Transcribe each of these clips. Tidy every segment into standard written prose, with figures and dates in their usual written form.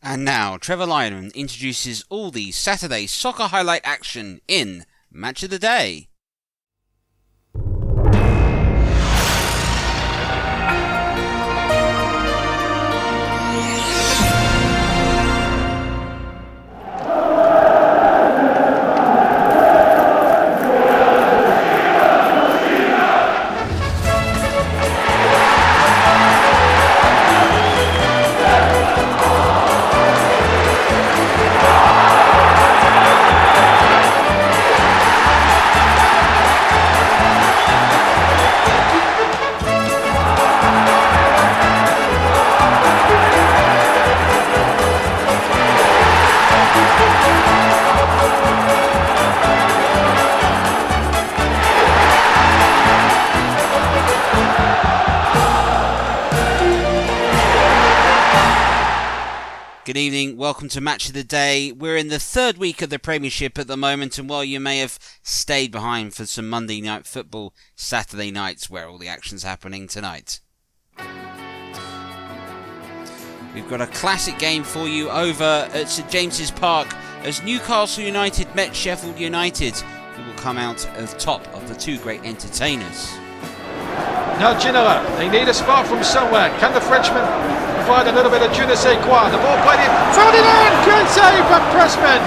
And now, Trevor Lyman introduces all the Saturday soccer highlight action in Match of the Day. Good evening, welcome to Match of the Day. We're in the third week of the Premiership at the moment, and while you may have stayed behind for some Monday night football, Saturday nights where all the action's happening tonight. We've got a classic game for you over at St James's Park as Newcastle United met Sheffield United, who will come out as top of the two great entertainers. Now Ginola, they need a spark from somewhere. Can the Frenchman provide a little bit of je ne sais quoi? The ball played in, Ferdinand, good save from Pressman.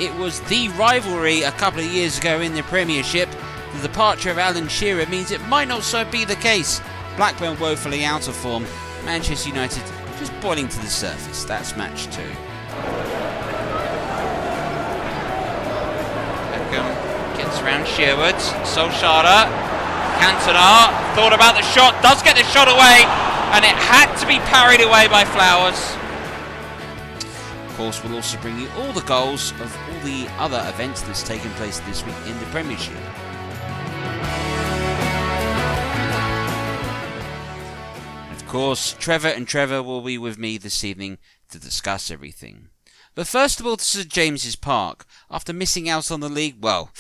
It was the rivalry a couple of years ago in the Premiership. The departure of Alan Shearer means it might not so be the case. Blackburn woefully out of form. Manchester United just boiling to the surface. That's match two. Beckham gets around Sherwood. Solskjaer. Cantona thought about the shot, does get the shot away, and it had to be parried away by Flowers. Of course, we'll also bring you all the goals of all the other events that's taken place this week in the Premiership. Of course, Trevor will be with me this evening to discuss everything. But first of all, to St James's Park. After missing out on the league, well,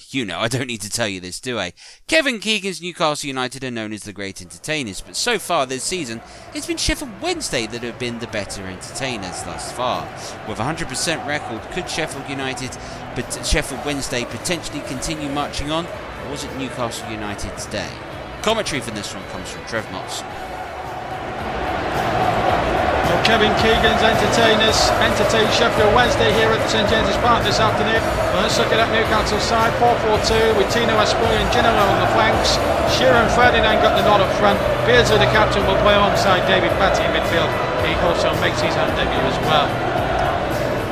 you know, I don't need to tell you this, do I? Kevin Keegan's Newcastle United are known as the great entertainers, but so far this season, it's been Sheffield Wednesday that have been the better entertainers thus far. With a 100% record, could Sheffield Wednesday potentially continue marching on, or was it Newcastle United's day? Commentary for this one comes from Trev Motson. Well, Kevin Keegan's entertainers entertain Sheffield Wednesday here at St James's Park this afternoon. Well, let's look at that Newcastle side, 4-4-2 with Tino Asprey and Ginola on the flanks. Shearer and Ferdinand got the nod up front. Beardsley, the captain, will play alongside David Batty in midfield. He also makes his own debut as well.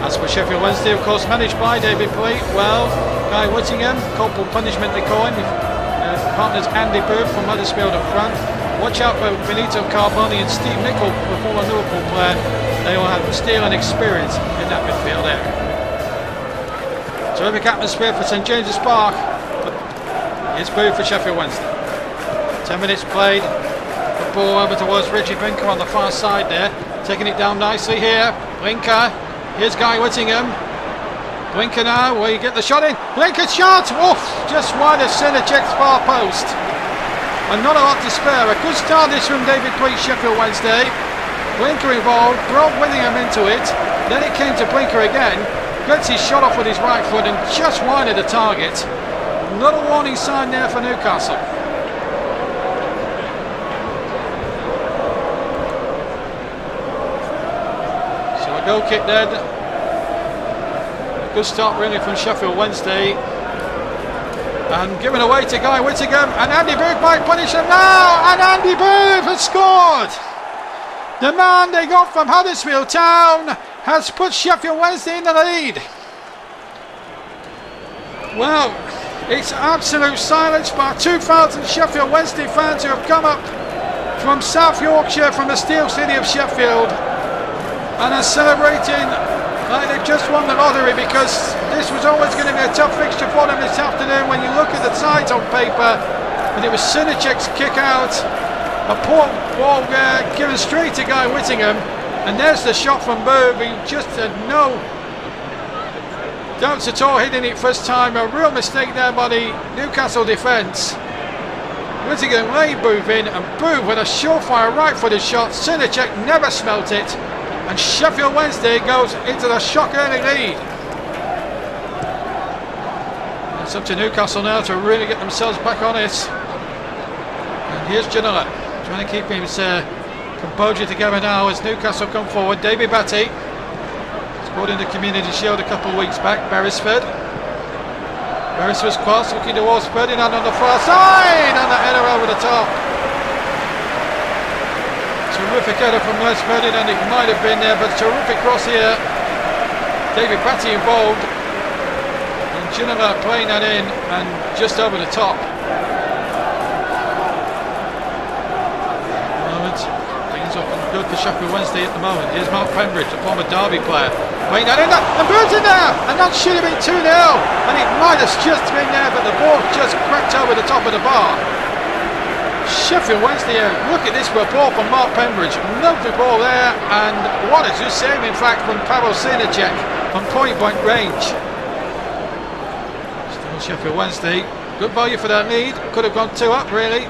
As for Sheffield Wednesday, of course, managed by David Plate, well, Guy Whittingham, corporal punishment they call him. Partners Andy Booth from Huddersfield up front. Watch out for Benito Carboni and Steve Nicol, the former Liverpool player. They all have steel and experience in that midfield area. Terrific atmosphere for St James's Park. Here's Booth for Sheffield Wednesday. 10 minutes played. The ball over towards Richie Blinker on the far side there. Taking it down nicely here. Blinker. Here's Guy Whittingham. Blinker now, where you get the shot in. Blinker shot! Oof! Just wide of Sinachek's far post. And not a lot to spare. A good start this from David Plate, Sheffield Wednesday. Blinker involved, brought Whittingham into it. Then it came to Blinker again. Gets his shot off with his right foot and just wide of the target. Not a warning sign there for Newcastle. So a goal kick there. A good start really from Sheffield Wednesday. And given away to Guy Whittingham, and Andy Booth might punish him now, and Andy Booth has scored! The man they got from Huddersfield Town has put Sheffield Wednesday in the lead. Well, it's absolute silence by 2,000 Sheffield Wednesday fans who have come up from South Yorkshire, from the Steel City of Sheffield, and are celebrating like they've just won the lottery, because this was always going to be a tough fixture for them this afternoon when you look at the sides on paper. And it was Sinachek's kick out, a poor ball given straight to Guy Whittingham, and there's the shot from Booth. He just had no doubts at all hitting it first time. A real mistake there by the Newcastle defence. Whittaker laid Booth in, and Booth with a surefire right-footed shot. Sinacek never smelt it, and Sheffield Wednesday goes into the shock early lead. It's up to Newcastle now to really get themselves back on it. And here's Ginola trying to keep his composure together now as Newcastle come forward. David Batty scored in the Community Shield a couple of weeks back. Beresford. Beresford's cross looking towards Ferdinand on the far side, and the header over the top. Terrific header from Les Ferdinand. It might have been there, but terrific cross here. David Batty involved, and Ginola playing that in and just over the top. Often good for Sheffield Wednesday at the moment. Here's Mark Pembridge, the former Derby player, playing that in there, and Booth's in there, and that should have been 2-0, and it might have just been there, but the ball just cracked over the top of the bar. Sheffield Wednesday, look at this ball from Mark Pembridge, lovely ball there, and what a just save in fact from Pavel Sinacek from point-blank range. Still Sheffield Wednesday, good value for that lead, could have gone 2 up really.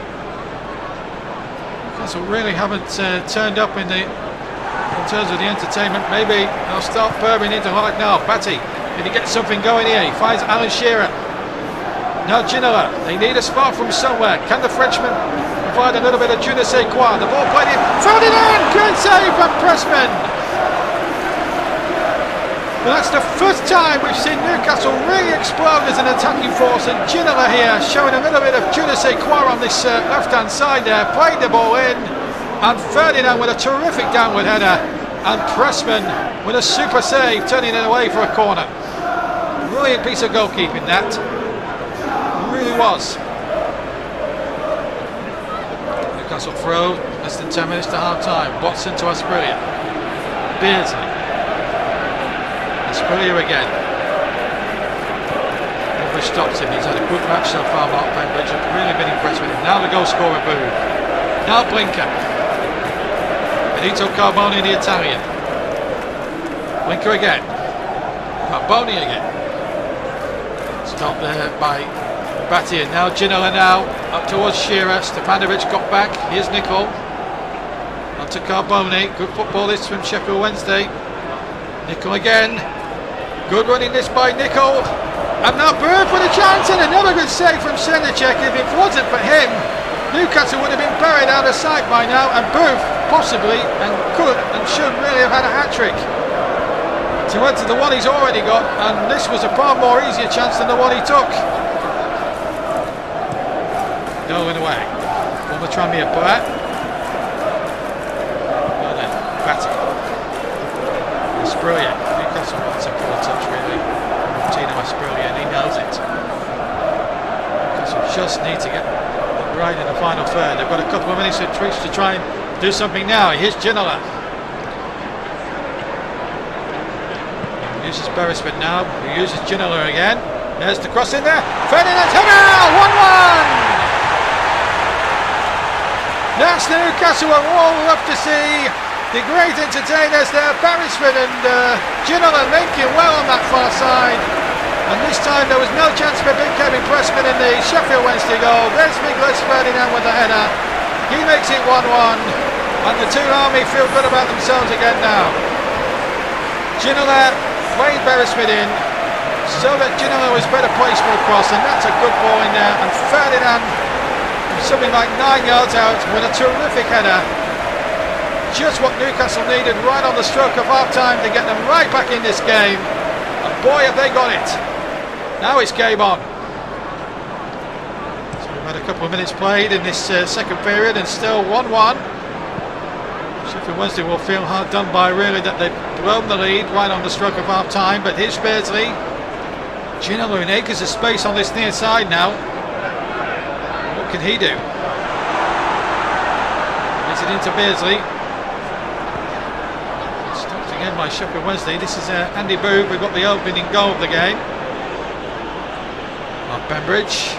So really haven't turned up in terms of the entertainment. Maybe they'll start purring into like now. Batty, if he gets something going here, he finds Alan Shearer. Now Ginola, they need a spark from somewhere. Can the Frenchman provide a little bit of je ne sais quoi? The ball played in. Ferdinand, good save from Pressman. But that's the first time we've seen Newcastle really explode as an attacking force, and Ginola here showing a little bit of je ne sais quoi on this left-hand side there, played the ball in, and Ferdinand with a terrific downward header, and Pressman with a super save, turning it away for a corner. Brilliant piece of goalkeeping that, it really was. Newcastle throw, less than 10 minutes to half-time. Watson to Asprilla, Beardsley. Asprilla again. Never stopped him. He's had a good match so far, Mark Pembridge. I've really been impressed with him. Now the goal scorer, Booth. Now Blinker. Benito Carboni, the Italian. Blinker again. Carboni again. Stopped there by Batty, and now Ginola now up towards Shearer. Stefanovic got back. Here's Nicol. On to Carboni. Good football this from Sheffield Wednesday. Nicol again. Good running this by Nicol. And now Booth with a chance, and another good save from Sinacek. If it wasn't for him, Newcastle would have been buried out of sight by now, and Booth possibly and could and should really have had a hat-trick to add to the one he's already got, and this was a far more easier chance than the one he took. Going away. Former Tranmere player. Well then, Batty. Asprilla. Newcastle wants a poor touch really. Tino Asprilla, and he knows it. Newcastle just need to get right in the final third. They've got a couple of minutes to try and do something now. Here's Ginola. Uses Beresford now. He uses Ginola again. There's the cross in there. Ferdinand header! 1-1! That's the Newcastle we're all love to see. The great entertainers there, Beresford and Ginola linking well on that far side. And this time there was no chance for big Kevin Pressman in the Sheffield Wednesday goal. There's Miguel Ferdinand with the header. He makes it 1-1. And the two army feel good about themselves again now. Ginola played Beresford in so that Ginola was better placed for a cross, and that's a good ball in there. And Ferdinand, something like 9 yards out, with a terrific header. Just what Newcastle needed right on the stroke of half-time to get them right back in this game. And boy, have they got it. Now it's game on. So we've had a couple of minutes played in this second period, and still 1-1. Sheffield Wednesday will feel hard done by really that they've blown the lead right on the stroke of half-time. But here's Beardsley. Ginola in acres of space on this near side now. What can he do? Gets it into Beardsley. Stopped again by Sheffield Wednesday. This is Andy Booth. We've got the opening goal of the game. Mark Pembridge.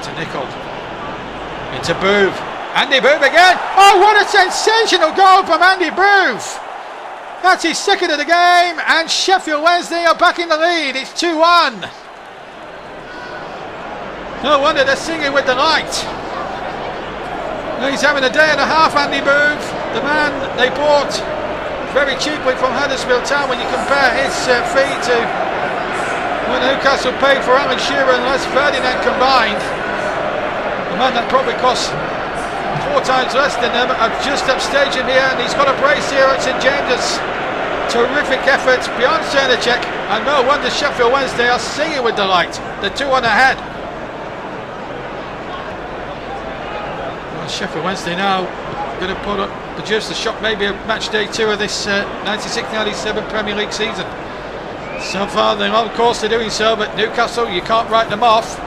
To Nicol. Into Booth. Andy Booth again. Oh, what a sensational goal from Andy Booth. That's his second of the game, and Sheffield Wednesday are back in the lead. It's 2-1. No wonder they're singing with delight. He's having a day and a half, Andy Booth, the man they bought very cheaply from Huddersfield Town. When you compare his fee to what Newcastle paid for Alan Shearer and Les Ferdinand combined, the man that probably cost 4 times less than them, I've just upstaged him here, and he's got a brace here at St James's. Terrific effort beyond Cernacek, and no wonder Sheffield Wednesday are singing with delight. The 2-1 ahead. Well, Sheffield Wednesday now going to produce the shot maybe of match day 2 of this 96-97 Premier League season. So far they're on course to doing so, but Newcastle, you can't write them off.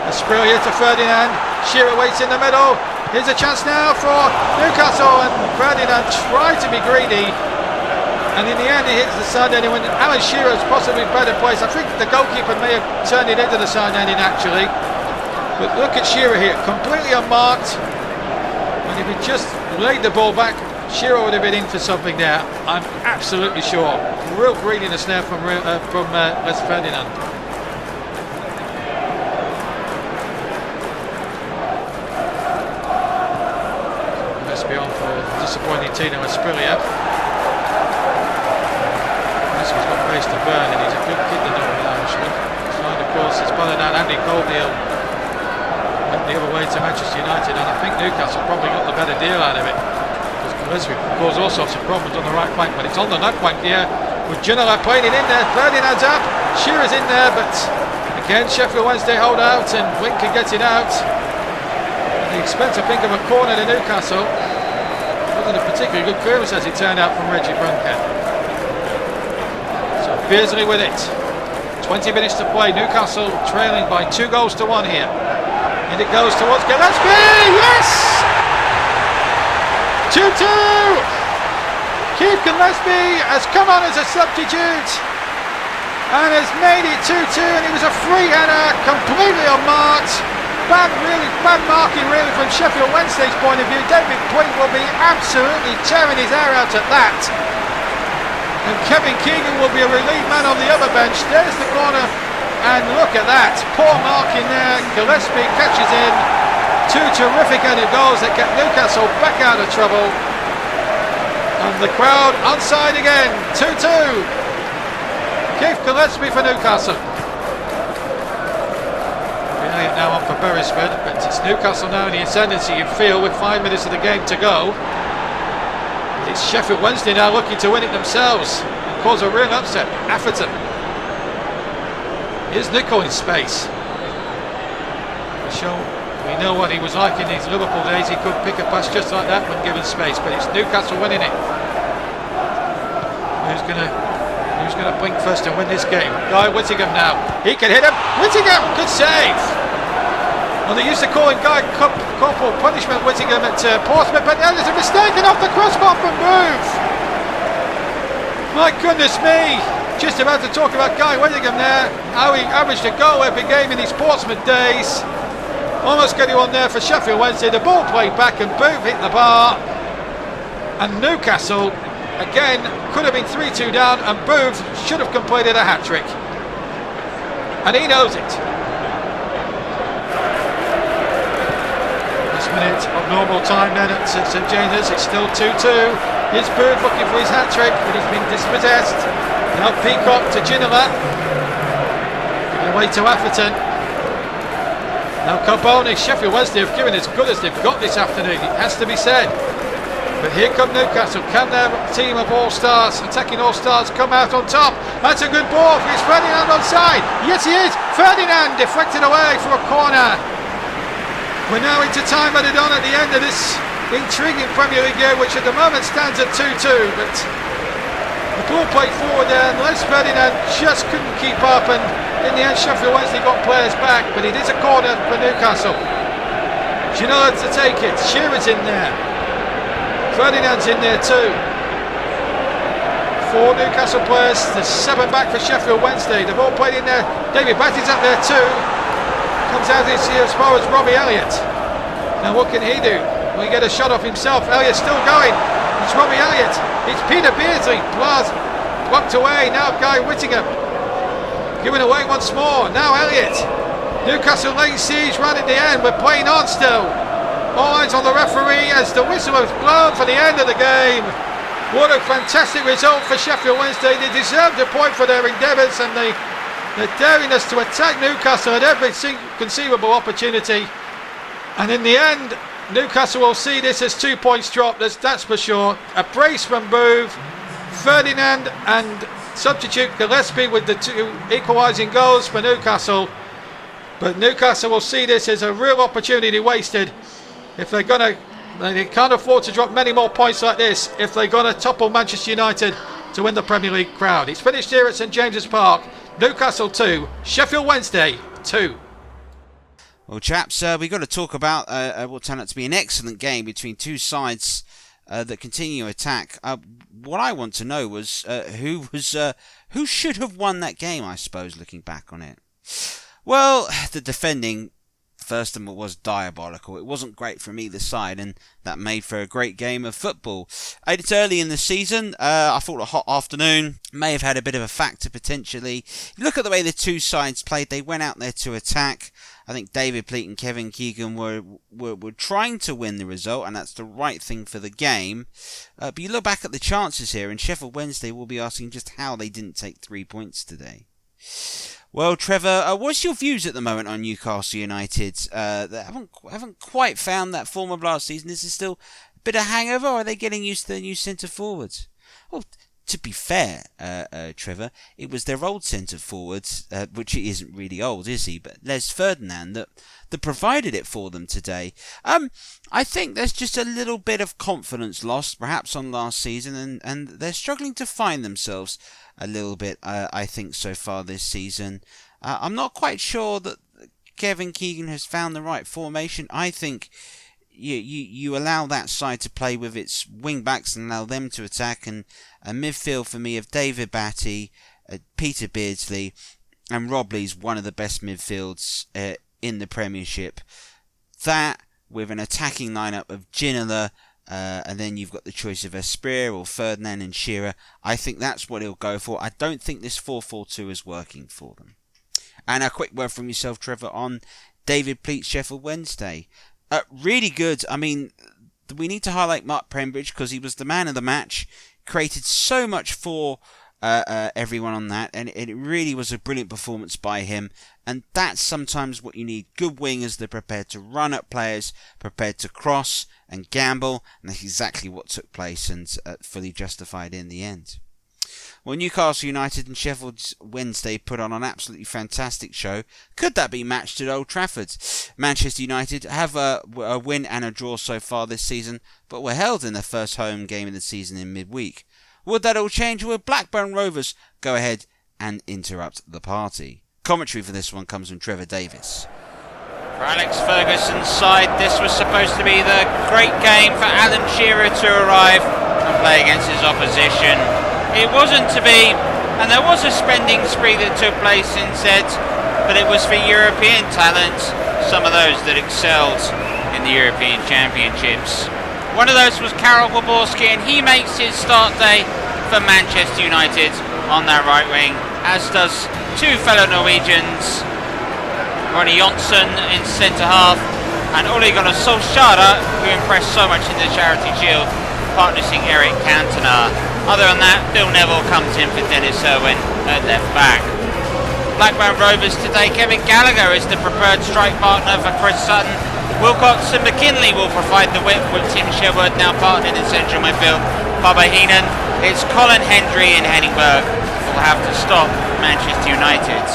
Asprilla to Ferdinand, Shearer waits in the middle. Here's a chance now for Newcastle, and Ferdinand tried to be greedy, and in the end he hits the side ending when Alan Shearer's possibly better place. I think the goalkeeper may have turned it into the side ending actually, but look at Shearer here, completely unmarked, and if he just laid the ball back, Shearer would have been in for something there, I'm absolutely sure. Real greediness there from Les Ferdinand. Let's be on for disappointing Tino Asprilla. He's got pace to burn, and he's a good kid, the Northern Irishman. Side, of course, it's Ballinat, Andy Colville went the other way to Manchester United, and I think Newcastle probably got the better deal out of it. Gillespie caused all sorts of problems on the right flank, but it's on the left flank here with Ginola playing it in there. Ferdinand's up, Shearer's in there, but again Sheffield Wednesday hold out and Winker gets it out at the expense, I think, of a corner to Newcastle. It wasn't a particularly good clearance as it turned out from Reggie Brunker. So Beardsley with it. 20 minutes to play. Newcastle trailing by 2-1 here, and it goes towards Gillespie. Yes! 2-2! Keith Gillespie has come on as a substitute and has made it 2-2, and it was a free header, completely unmarked. Bad marking really from Sheffield Wednesday's point of view. David Puig will be absolutely tearing his hair out at that. And Kevin Keegan will be a relief man on the other bench. There's the corner, and look at that. Poor marking there. Gillespie catches in. 2 terrific headed goals that get Newcastle back out of trouble. And the crowd onside again. 2-2. Keith Gillespie for Newcastle. Elliott now on for Beresford, but it's Newcastle now in the ascendancy, you feel, with 5 minutes of the game to go. It's Sheffield Wednesday now looking to win it themselves and cause a real upset. Atherton. Here's Nico in space. We know what he was like in his Liverpool days. He could pick a pass just like that when given space, but it's Newcastle winning it. Who's gonna blink first and win this game? Guy Whittingham now. He can hit him. Whittingham, good save. Well, they used to call him Guy Corporal Punishment Whittingham at Portsmouth, but now there's a mistake, and off the crossbar from Booth. My goodness me. Just about to talk about Guy Whittingham there. How he averaged a goal every game in his Portsmouth days. Almost getting one there for Sheffield Wednesday. The ball played back and Booth hit the bar. And Newcastle, again, could have been 3-2 down, and Booth should have completed a hat-trick. And he knows it. This minute of normal time then at St James's. It's still 2-2. Here's Booth looking for his hat-trick, but he's been dispossessed. Now Peacock to Ginola. Giving away to Atherton. Now Carboni. Sheffield Wednesday have given as good as they've got this afternoon, it has to be said. But here come Newcastle. Can their team of all-stars, attacking all-stars, come out on top? That's a good ball. Is Ferdinand onside? Yes, he is. Ferdinand deflected away for a corner. We're now into time added on at the end of this intriguing Premier League game, which at the moment stands at 2-2. But the ball played forward there, and Les Ferdinand just couldn't keep up, and in the end Sheffield Wednesday got players back, but it is a corner for Newcastle. Ginola to take it. Shearer's in there. Ferdinand's in there too. 4 Newcastle players, there's 7 back for Sheffield Wednesday. They've all played in there. David Batty's up there too. Comes out this here as far as Robbie Elliott. Now what can he do? Will he get a shot off himself? Elliott's still going. It's Robbie Elliott. It's Peter Beardsley. Blocked away. Now Guy Whittingham. Giving away once more. Now Elliott. Newcastle laying siege right at the end. We're playing on still. All eyes on the referee as the whistle was blown for the end of the game. What a fantastic result for Sheffield Wednesday. They deserved a point for their endeavours and their daringness to attack Newcastle at every conceivable opportunity. And in the end, Newcastle will see this as 2 points dropped, that's for sure. A brace from Booth, Ferdinand and substitute Gillespie with the 2 equalising goals for Newcastle. But Newcastle will see this as a real opportunity wasted. If they can't afford to drop many more points like this if they're going to topple Manchester United to win the Premier League crown. It's finished here at St James's Park. Newcastle 2, Sheffield Wednesday 2. Well, chaps, we've got to talk about what turned out to be an excellent game between two sides that continue to attack. What I want to know was who should have won that game, I suppose, looking back on it. Well, the defending, first of all, was diabolical. It wasn't great from either side, and that made for a great game of football. It's early in the season. I thought a hot afternoon may have had a bit of a factor potentially. Look at the way the two sides played. They went out there to attack. I think David Pleat and Kevin Keegan were trying to win the result, and that's the right thing for the game. But you look back at the chances here, and Sheffield Wednesday will be asking just how they didn't take 3 points today. Well, Trevor, what's your views at the moment on Newcastle United? They haven't quite found that form of last season. Is it still a bit of hangover, or are they getting used to their new centre forwards? Well, to be fair, Trevor, it was their old centre forward, which he isn't really old, is he? But Les Ferdinand that provided it for them today. I think there's just a little bit of confidence lost, perhaps on last season, and they're struggling to find themselves a little bit, I think, so far this season. I'm not quite sure that Kevin Keegan has found the right formation. I think you allow that side to play with its wing-backs and allow them to attack, and a midfield for me of David Batty, Peter Beardsley, and Rob Lee's one of the best midfields in the Premiership. That, with an attacking lineup of Ginola, and then you've got the choice of Esprier or Ferdinand and Shearer. I think that's what he'll go for. I don't think this 4-4-2 is working for them. And a quick word from yourself, Trevor, on David Pleat's Sheffield Wednesday. Really good. I mean, we need to highlight Mark Pembridge because he was the man of the match. Created so much for everyone on that, and it really was a brilliant performance by him. And that's sometimes what you need. Good wingers that are prepared to run at players, prepared to cross and gamble, and that's exactly what took place and fully justified in the end. Well, Newcastle United and Sheffield Wednesday put on an absolutely fantastic show. Could that be matched at Old Trafford? Manchester United have a win and a draw so far this season, but were held in their first home game of the season in midweek. Would that all change, or would Blackburn Rovers go ahead and interrupt the party? Commentary for this one comes from Trevor Davis. For Alex Ferguson's side, this was supposed to be the great game for Alan Shearer to arrive and play against his opposition. It wasn't to be, and there was a spending spree that took place instead, but it was for European talent, some of those that excelled in the European Championships. One of those was Karol Waborski, and he makes his start day for Manchester United on that right wing, as does two fellow Norwegians, Ronny Jonsson in centre half, and Ole Gunnar Solskjaer, who impressed so much in the Charity Shield, partnering Eric Cantona. Other than that, Phil Neville comes in for Dennis Irwin at left back. Blackburn Rovers today, Kevin Gallagher is the preferred strike partner for Chris Sutton. Wilcox and McKinley will provide the width, with Tim Sherwood now partnered in central midfield. Baba Heenan, it's Colin Hendry and Henningberg who will have to stop Manchester United.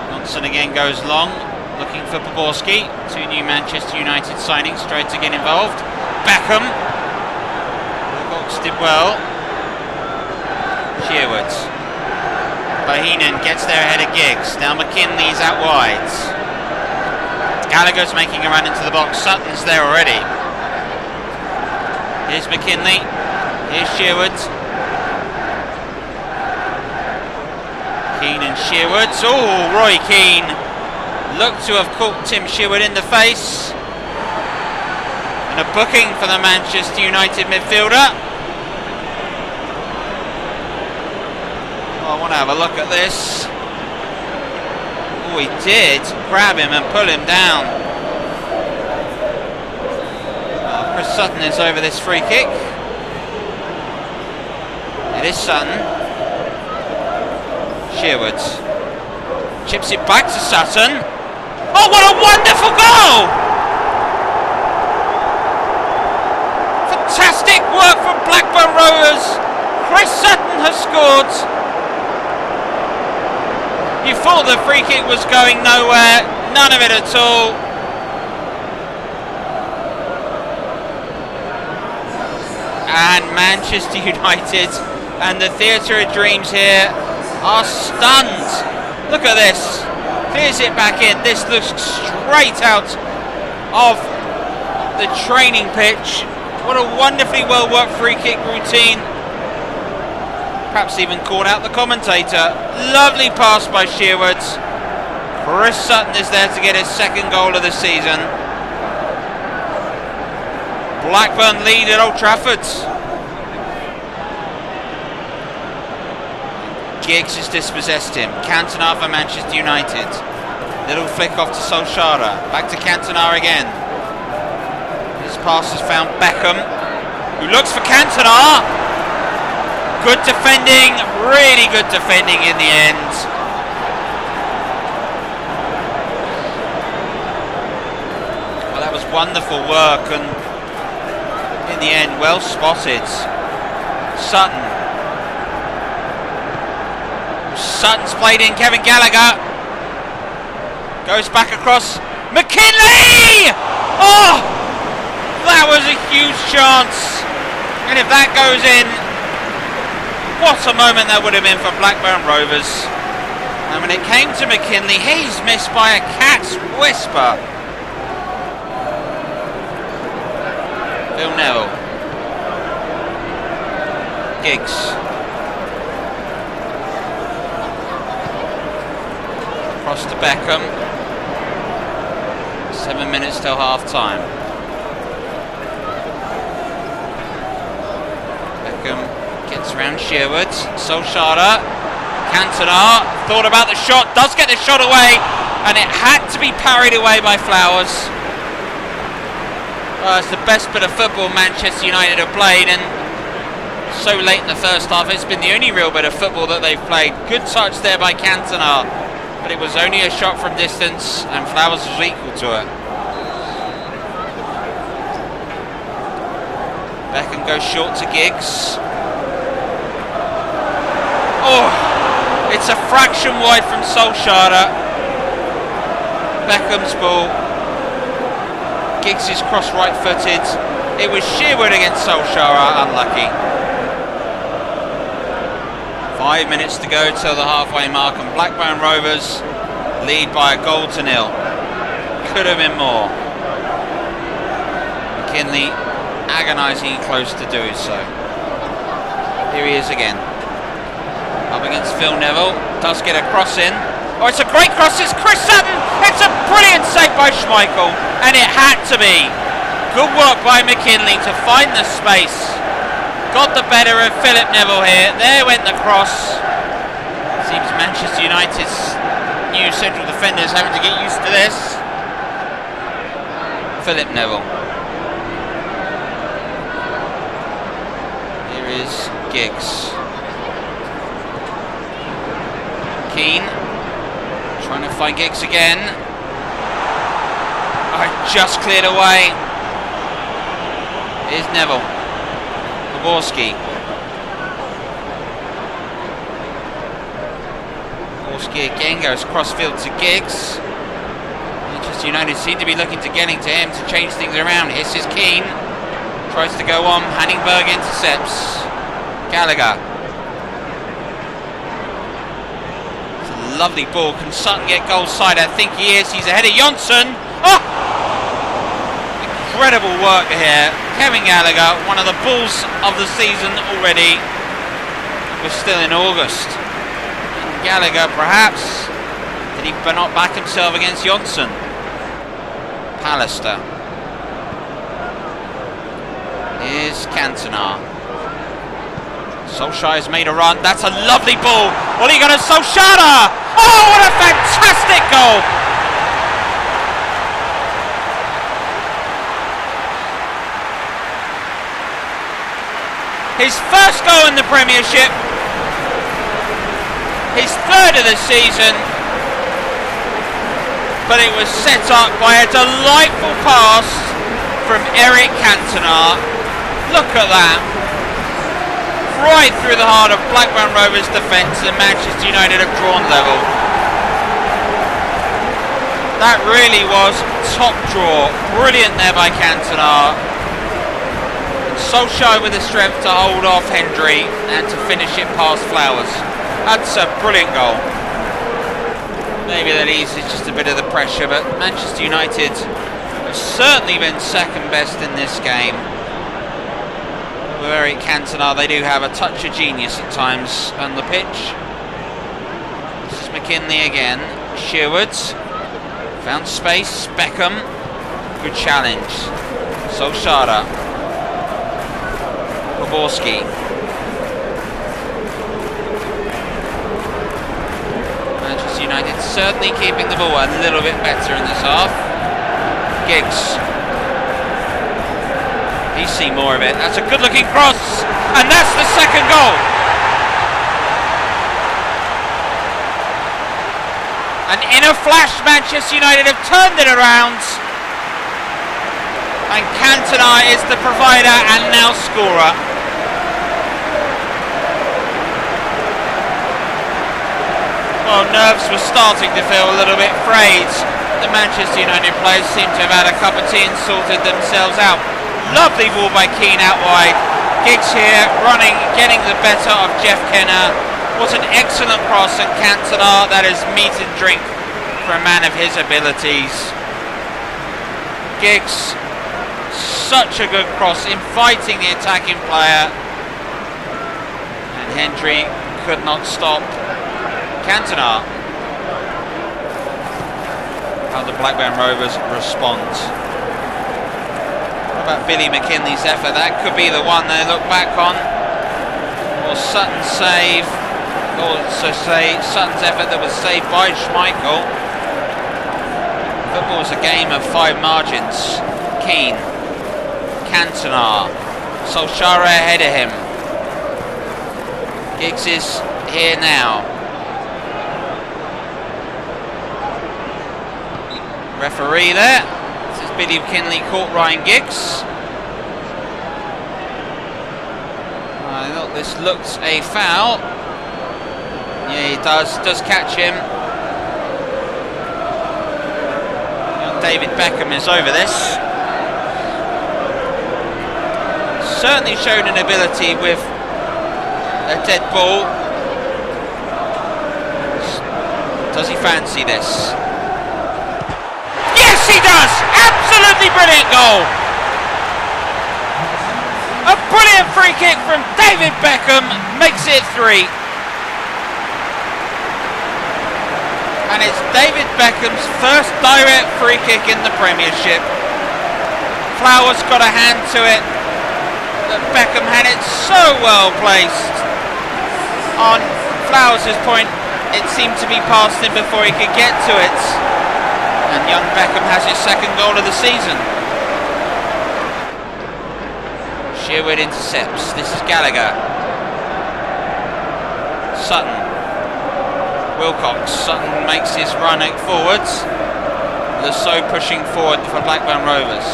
Johnson again goes long, looking for Poborski. Two new Manchester United signings tried to get involved. Beckham. Wilcox did well. Sherwood. Baheenan gets there ahead of Giggs. Now McKinley's out wide. Gallagher's making a run into the box. Sutton's there already. Here's McKinley. Here's Sherwood. Keane and Sherwood. Oh, Roy Keane looked to have caught Tim Sherwood in the face. And a booking for the Manchester United midfielder. Oh, I want to have a look at this. Oh, he did grab him and pull him down. Chris Sutton is over this free kick. It is Sutton. Sherwood chips it back to Sutton. Oh, what a wonderful goal! Fantastic work from Blackburn Rovers. Chris Sutton has scored. You thought the free kick was going nowhere. None of it at all. And Manchester United and the Theatre of Dreams here are stunned. Look at this. Clears it back in. This looks straight out of the training pitch. What a wonderfully well worked free kick routine. Perhaps even called out the commentator. Lovely pass by Sherwood. Chris Sutton is there to get his second goal of the season. Blackburn lead at Old Trafford. Giggs has dispossessed him. Cantona for Manchester United. Little flick off to Solskjaer. Back to Cantona again. His pass has found Beckham, who looks for Cantona. Good defending, really good defending in the end. Well, that was wonderful work, and in the end, well spotted. Sutton's played in. Kevin Gallagher goes back across. McKinley! Oh, that was a huge chance, and if that goes in, what a moment that would have been for Blackburn Rovers. And when it came to McKinley, he's missed by a cat's whisper. Phil Neville. Giggs. Across to Beckham. 7 minutes till half time. Beckham gets around Sherwood. Solskjaer. Cantona thought about the shot, does get the shot away, and it had to be parried away by Flowers. It's the best bit of football Manchester United have played, and so late in the first half it's been the only real bit of football that they've played. Good touch there by Cantona, but it was only a shot from distance, and Flowers was equal to it. Beckham goes short to Giggs. Oh, it's a fraction wide from Solskjaer. Beckham's ball. Giggs is cross right footed. It was Sherwood against Solskjaer, unlucky. 5 minutes to go till the halfway mark, and Blackburn Rovers lead by a goal to nil. Could have been more. McKinley agonisingly close to doing so. Here he is again. Up against Phil Neville. Does get a cross in. Oh, it's a great cross. It's Chris Sutton. It's a brilliant save by Schmeichel. And it had to be. Good work by McKinley to find the space. Got the better of Philip Neville here. There went the cross. Seems Manchester United's new central defenders having to get used to this. Philip Neville. Here is Giggs. Keane trying to find Giggs again. I just cleared away. Here's Neville. Jaworski. Jaworski again goes crossfield to Giggs. Manchester United seem to be looking to getting to him to change things around. Here's his Keane. Tries to go on. Hanningberg intercepts. Gallagher. Lovely ball. Can Sutton get goal side? I think he is. He's ahead of Johnson. Oh! Incredible work here. Kevin Gallagher, one of the balls of the season already. We're still in August. And Gallagher, perhaps, did he not back himself against Johnson? Pallister. Here's Cantona. Solskjaer's made a run. That's a lovely ball. Ole Gunnar Solskjaer! Oh, what a fantastic goal! His first goal in the Premiership, his third of the season, but it was set up by a delightful pass from Eric Cantona. Look at that. Right through the heart of Blackburn Rovers defence, and Manchester United have drawn level. That really was top draw. Brilliant there by Cantona. Solskjaer with the strength to hold off Hendry and to finish it past Flowers. That's a brilliant goal. Maybe that eases just a bit of the pressure, but Manchester United have certainly been second best in this game. With Eric Cantona, they do have a touch of genius at times on the pitch. This is McKinley again. Sherwood found space. Beckham, good challenge. Solskjaer. Borski. Manchester United certainly keeping the ball a little bit better in this half. Giggs. You see more of it. That's a good looking cross, and that's the second goal. And in a flash, Manchester United have turned it around. And Cantona is the provider and now scorer. Well, nerves were starting to feel a little bit frayed. The Manchester United players seem to have had a cup of tea and sorted themselves out. Lovely ball by Keane out wide. Giggs here, running, getting the better of Jeff Kenner. What an excellent cross, and Cantona, that is meat and drink for a man of his abilities. Giggs, such a good cross, inviting the attacking player. And Hendry could not stop Cantona. How the Blackburn Rovers respond. What about Billy McKinley's effort? That could be the one they look back on. Or Sutton's save. Or so say Sutton's effort that was saved by Schmeichel. Football is a game of 5 margins. Keane. Cantona. Solskjaer ahead of him. Giggs is here now. Referee there. This is Billy McKinley caught Ryan Giggs. I thought this looked a foul. Yeah, he does catch him. David Beckham is over this. Certainly showed an ability with a dead ball. Does he fancy this? Yes, he does! Absolutely brilliant goal! A brilliant free kick from David Beckham makes it 3. And it's David Beckham's first direct free kick in the Premiership. Flowers got a hand to it, but Beckham had it so well placed. On Flowers' point, it seemed to be past him before he could get to it. And young Beckham has his second goal of the season. Sherwood intercepts. This is Gallagher. Sutton. Wilcox. Sutton makes his run forwards. Lasso pushing forward for Blackburn Rovers.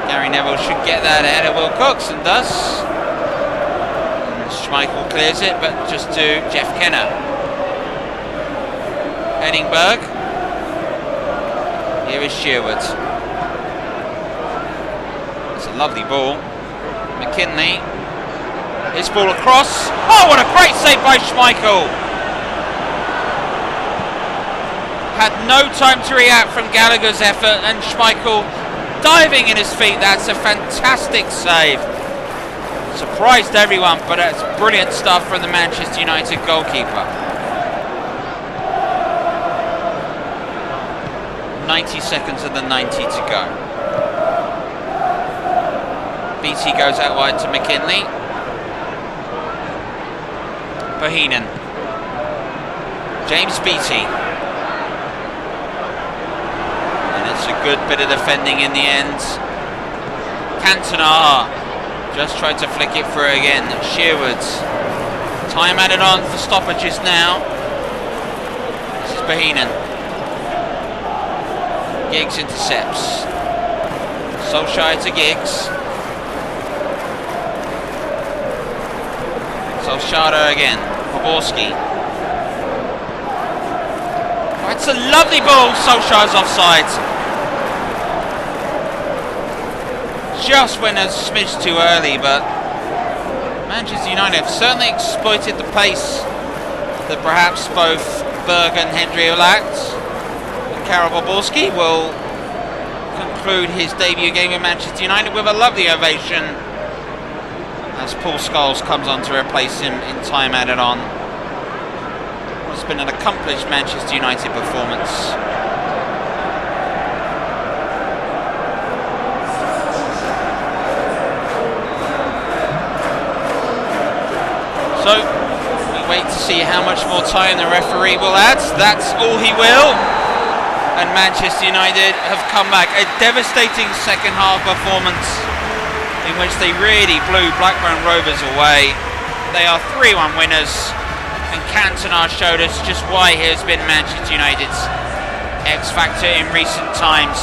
Gary Neville should get that ahead of Wilcox, and does. And Schmeichel clears it, but just to Jeff Kenner. Henningberg. Here is Sherwood. It's a lovely ball. McKinley. His ball across. Oh, what a great save by Schmeichel. Had no time to react from Gallagher's effort, and Schmeichel diving in his feet. That's a fantastic save. Surprised everyone, but that's brilliant stuff from the Manchester United goalkeeper. 90 seconds of the 90 to go. BT goes out wide to McKinley. Bohinen. James Beattie. And it's a good bit of defending in the end. Cantona just tried to flick it through again. Sherwood's. Time added on for stoppages now. This is Bohinen. Giggs intercepts. Solskjaer to Giggs. Solskjaer again. Poborski. Oh, it's a lovely ball. Solskjaer's offside. Just went a smidge too early, but Manchester United have certainly exploited the pace that perhaps both Berg and Hendry lacked. And Karol Poborski will conclude his debut game with Manchester United with a lovely ovation as Paul Scholes comes on to replace him in time added on. It's been an accomplished Manchester United performance. So, we wait to see how much more time the referee will add. That's all he will. And Manchester United have come back. A devastating second half performance in which they really blew Blackburn Rovers away. They are 3-1 winners. And Cantona showed us just why he has been Manchester United's X-factor in recent times.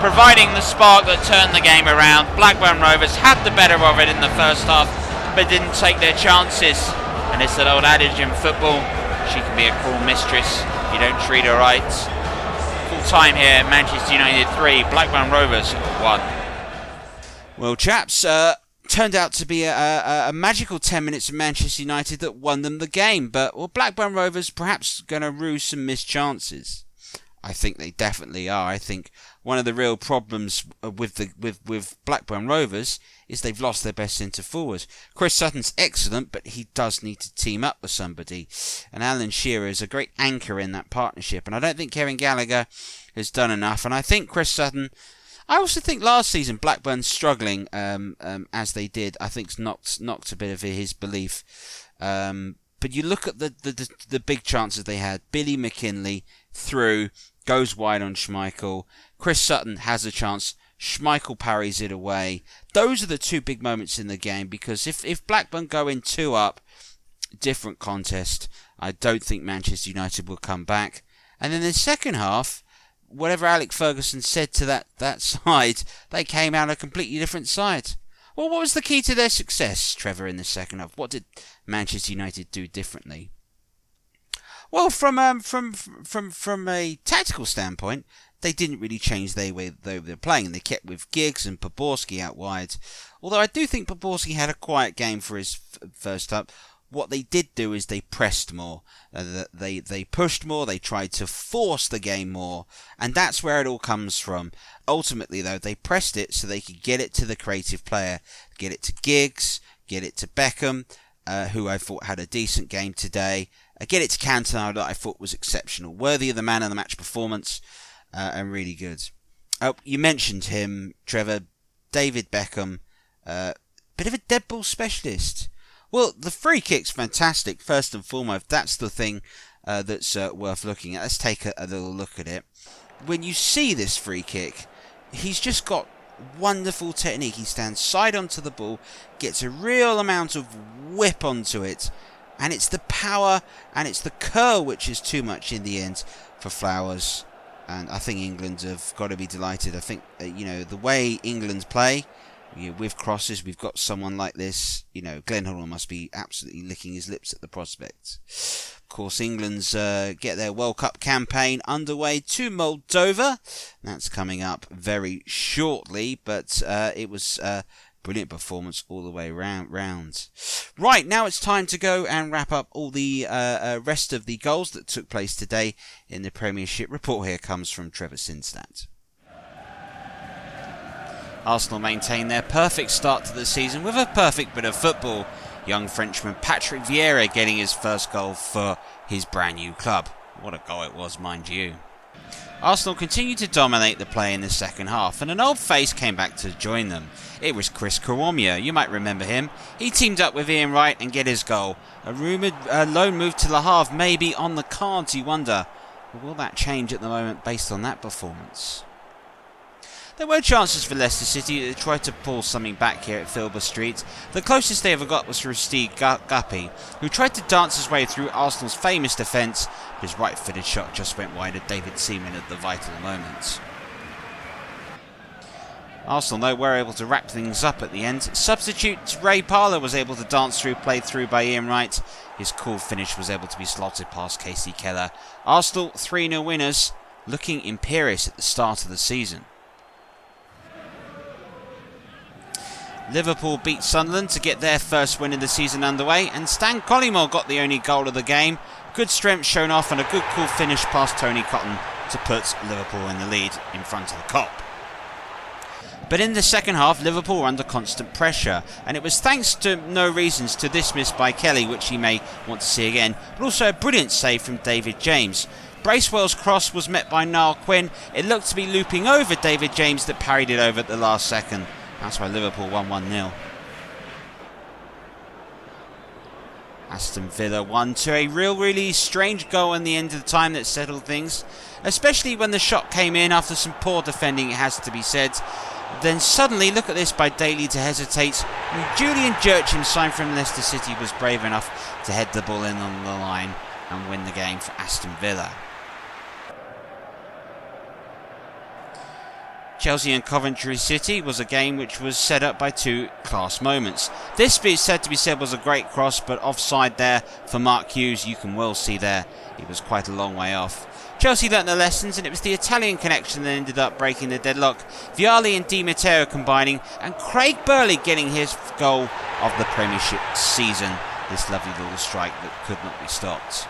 Providing the spark that turned the game around. Blackburn Rovers had the better of it in the first half, but didn't take their chances. And it's that old adage in football, she can be a cruel mistress if you don't treat her right. Full time here, Manchester United 3, Blackburn Rovers 1. Well, chaps, turned out to be a magical 10 minutes of Manchester United that won them the game. But, well, Blackburn Rovers perhaps going to rue some missed chances. I think they definitely are. I think one of the real problems with Blackburn Rovers is they've lost their best centre forward. Chris Sutton's excellent, but he does need to team up with somebody. And Alan Shearer is a great anchor in that partnership. And I don't think Kevin Gallagher has done enough. And I think Chris Sutton... I also think last season Blackburn struggling as they did, I think knocked a bit of his belief. But you look at the big chances they had. Billy McKinley through, goes wide on Schmeichel. Chris Sutton has a chance. Schmeichel parries it away. Those are the two big moments in the game, because if Blackburn go in 2 up, different contest. I don't think Manchester United will come back. And then in the second half, whatever Alex Ferguson said to that side, they came out a completely different side. Well, what was the key to their success, Trevor, in the second half? What did Manchester United do differently? Well, from a tactical standpoint, they didn't really change the way they were playing. They kept with Giggs and Poborski out wide. Although I do think Poborski had a quiet game for his first up. What they did do is they pressed more. They pushed more. They tried to force the game more. And that's where it all comes from. Ultimately, though, they pressed it so they could get it to the creative player. Get it to Giggs. Get it to Beckham, who I thought had a decent game today. Get it to Cantona, that I thought was exceptional. Worthy of the man of the match performance. And really good. You mentioned him, Trevor. David Beckham. Bit of a dead ball specialist. Well, the free kick's fantastic, first and foremost. That's the thing that's worth looking at. Let's take a little look at it. When you see this free kick, he's just got wonderful technique. He stands side onto the ball, gets a real amount of whip onto it, and it's the power and it's the curl which is too much in the end for Flowers. And I think England have got to be delighted. I think, the way England play... with crosses, we've got someone like this. Glenn Hoddle must be absolutely licking his lips at the prospect. Of course, England's get their World Cup campaign underway to Moldova. That's coming up very shortly, but it was a brilliant performance all the way round. Right, now it's time to go and wrap up all the rest of the goals that took place today in the Premiership. Report here comes from Trevor Sinstadt. Arsenal maintain their perfect start to the season with a perfect bit of football. Young Frenchman Patrick Vieira getting his first goal for his brand new club. What a goal it was, mind you. Arsenal continued to dominate the play in the second half, and an old face came back to join them. It was Chris Kawomia. You might remember him. He teamed up with Ian Wright and get his goal. A rumoured loan move to Le Havre may be on the cards, you wonder. Will that change at the moment based on that performance? There were chances for Leicester City that tried to pull something back here at Filbert Street. The closest they ever got was from Steve Guppy, who tried to dance his way through Arsenal's famous defence, but his right-footed shot just went wide of David Seaman at the vital moment. Arsenal, though, were able to wrap things up at the end. Substitute Ray Parlour was able to dance through, played through by Ian Wright. His cool finish was able to be slotted past Casey Keller. Arsenal 3-0 winners, looking imperious at the start of the season. Liverpool beat Sunderland to get their first win of the season underway, and Stan Collymore got the only goal of the game. Good strength shown off and a good cool finish past Tony Cotton to put Liverpool in the lead in front of the Kop. But in the second half, Liverpool were under constant pressure, and it was thanks to no reasons to this miss by Kelly, which he may want to see again, but also a brilliant save from David James. Bracewell's cross was met by Niall Quinn. It looked to be looping over David James that parried it over at the last second. That's why Liverpool won 1-0. Aston Villa won to a really strange goal in the end of the time that settled things, especially when the shot came in after some poor defending, it has to be said. Then suddenly, look at this by Daly to hesitate. And Julian Jurchin, signed from Leicester City, was brave enough to head the ball in on the line and win the game for Aston Villa. Chelsea and Coventry City was a game which was set up by two class moments. This bit said to be said was a great cross, but offside there for Mark Hughes. You can well see there he was quite a long way off. Chelsea learnt their lessons, and it was the Italian connection that ended up breaking the deadlock. Vialli and Di Matteo combining, and Craig Burley getting his goal of the Premiership season. This lovely little strike that could not be stopped.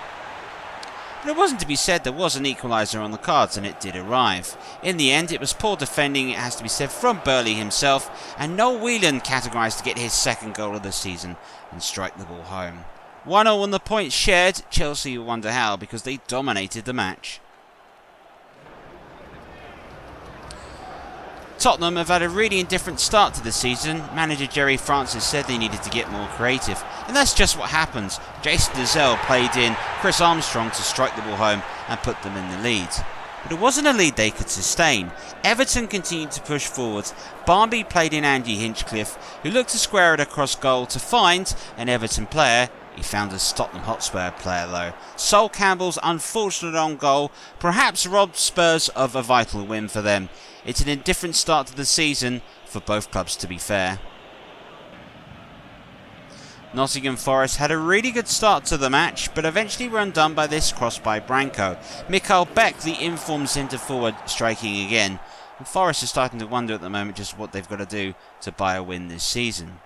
But it wasn't to be said there was an equaliser on the cards, and it did arrive. In the end, it was poor defending, it has to be said, from Burley himself, and Noel Whelan categorised to get his second goal of the season and strike the ball home. 1-0 on the points shared. Chelsea will wonder how, because they dominated the match. Tottenham have had a really indifferent start to the season. Manager Jerry Francis said they needed to get more creative, and that's just what happens. Jason Dezelle played in Chris Armstrong to strike the ball home and put them in the lead. But it wasn't a lead they could sustain. Everton continued to push forwards. Barnby played in Andy Hinchcliffe, who looked to square it across goal to find an Everton player. He found a Tottenham Hotspur player though. Sol Campbell's unfortunate own goal perhaps robbed Spurs of a vital win for them. It's an indifferent start to the season for both clubs, to be fair. Nottingham Forest had a really good start to the match, but eventually were undone by this cross by Branco. Mikael Beck, the informed centre-forward, striking again. And Forest is starting to wonder at the moment just what they've got to do to buy a win this season.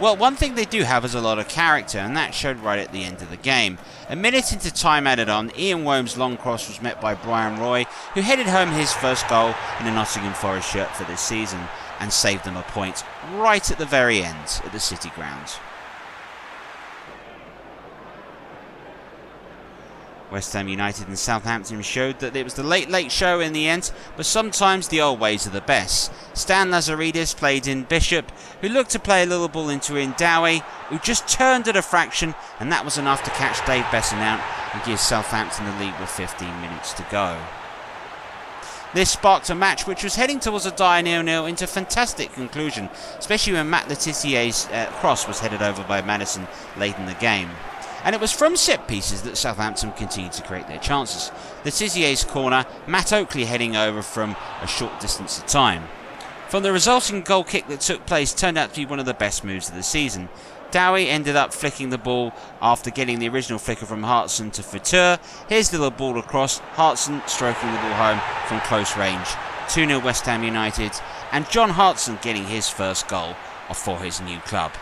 Well, one thing they do have is a lot of character, and that showed right at the end of the game. A minute into time added on, Ian Wome's long cross was met by Brian Roy, who headed home his first goal in a Nottingham Forest shirt for this season, and saved them a point right at the very end at the City ground. West Ham United and Southampton showed that it was the late show in the end, but sometimes the old ways are the best. Stan Lazaridis played in Bishop, who looked to play a little ball into Indawi, who just turned at a fraction, and that was enough to catch Dave Besson out and give Southampton the lead with 15 minutes to go. This sparked a match which was heading towards a dire 0-0 into fantastic conclusion, especially when Matt Letizier's cross was headed over by Maddison late in the game. And it was from set pieces that Southampton continued to create their chances. Letizier's corner, Matt Oakley heading over from a short distance of time. From the resulting goal kick that took place turned out to be one of the best moves of the season. Dowie ended up flicking the ball after getting the original flicker from Hartson to Futur. Here's the little ball across, Hartson stroking the ball home from close range. 2-0 West Ham United, and John Hartson getting his first goal for his new club.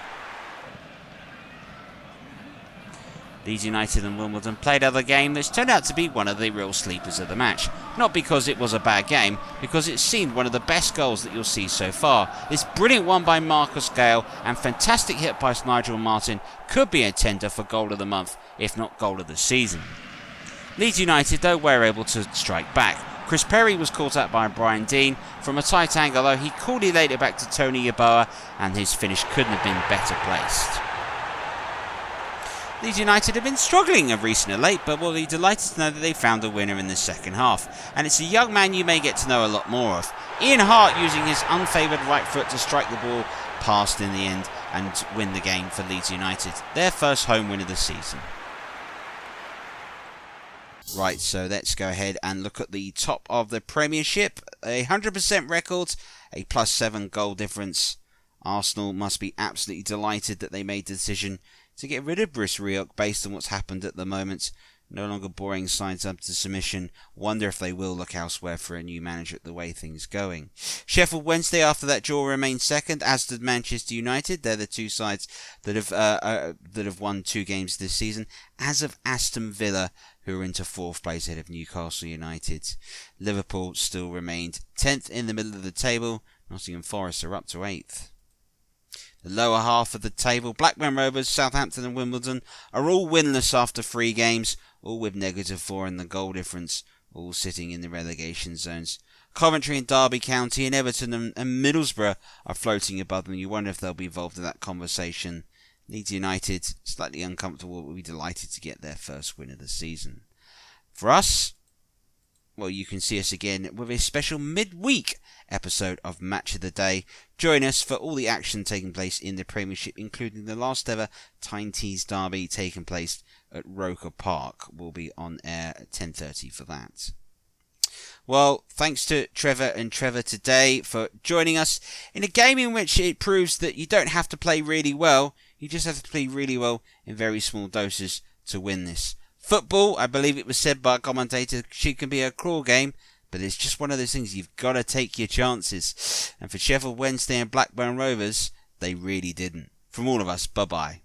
Leeds United and Wimbledon played other game that's turned out to be one of the real sleepers of the match. Not because it was a bad game, because it seemed one of the best goals that you'll see so far. This brilliant one by Marcus Gale and fantastic hit by Nigel Martin could be a tender for goal of the month, if not goal of the season. Leeds United, though, were able to strike back. Chris Perry was caught out by Brian Dean from a tight angle, though he coolly laid it back to Tony Yeboah, and his finish couldn't have been better placed. Leeds United have been struggling of recent and late, but we'll be delighted to know that they found a winner in the second half. And it's a young man you may get to know a lot more of. Ian Hart using his unfavoured right foot to strike the ball past in the end and win the game for Leeds United, their first home win of the season. Right, so let's go ahead and look at the top of the Premiership. A 100% record, a +7 goal difference. Arsenal must be absolutely delighted that they made the decision to get rid of Bruce Rioch based on what's happened at the moment. No longer boring sides up to submission. Wonder if they will look elsewhere for a new manager at the way things are going. Sheffield Wednesday, after that draw, remained second, as did Manchester United. They're the two sides that have won 2 games this season, as of Aston Villa, who are into 4th place ahead of Newcastle United. Liverpool still remained 10th in the middle of the table. Nottingham Forest are up to 8th. The lower half of the table, Blackburn Rovers, Southampton and Wimbledon are all winless after 3 games, all with -4 in the goal difference, all sitting in the relegation zones. Coventry and Derby County and Everton and Middlesbrough are floating above them. You wonder if they'll be involved in that conversation. Leeds United, slightly uncomfortable, but we'll be delighted to get their first win of the season. For us, well, you can see us again with a special midweek episode of Match of the Day. Join us for all the action taking place in the Premiership, including the last ever Tyne Tees derby taking place at Roker Park. We'll be on air at 10:30 for that. Well, thanks to Trevor and Trevor today for joining us in a game in which it proves that you don't have to play really well. You just have to play really well in very small doses to win this. Football, I believe it was said by a commentator, she can be a cruel game, but it's just one of those things you've got to take your chances. And for Sheffield Wednesday and Blackburn Rovers, they really didn't. From all of us, bye-bye.